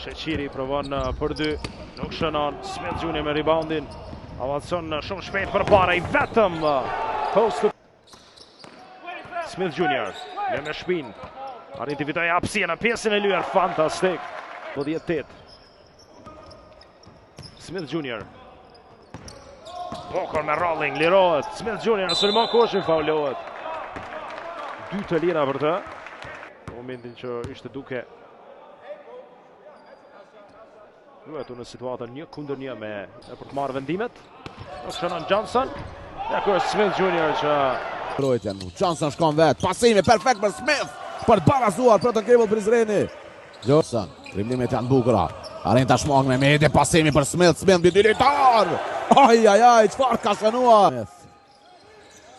Sheqiri provon për dy, nuk shënon. Smith Junior me reboundin, avancon shumë shpejt për para, i vetëm post. Smith Junior me shpin, arrin të fitoj hapësirë në pjesën e lyer, fantastik. 18. Smith Junior, Bokor me rolling, lirohet. Smith Junior, Sulejman Koshin faulohet. 2 të lira për të. Në momentin që ishte duke luetu në situatën 1-1 për të marrë vendimet. Shënon Johnson. Ja ku është Smith Junior që Johnson shkon vet. Pasimi perfekt për Smith. Për të barazuar për të Cable Prizreni. Johnson, dribblimet janë bukura. Arrin ta shmang me Mehdi, pasimi për Smith. Smith mbi dy lojtar. Ai, çfarë ka shënuar?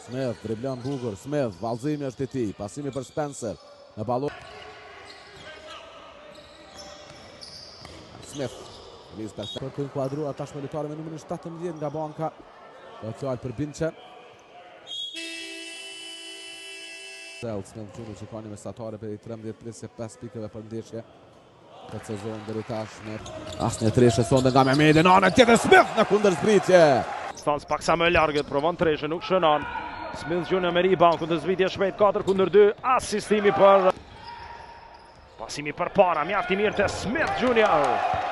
Smith driblon bukur. Smith, vallëzimi është i tij. Pasimi për Spencer. Në ballon. Smith, Liz perfekt. Për të inkuadruar tashmë lojtarë me numrin 17 nga banka. Do të fjalë për Binçe. Smith Junior që ka një mesatare për i 13 prisje 5 pikëve për ndeshje këtë sezon deri tash. Asnjë treshe sonde nga Mehmedi, në anën tjetër Smith në kundërzbritje. Stans pak sa më largët, provon treshe, nuk shënon. Smith Junior me rebound, kundërzbritje shpejt 4-2, asistimi për pasimi për para, mjaft i mirë të Smith Junior.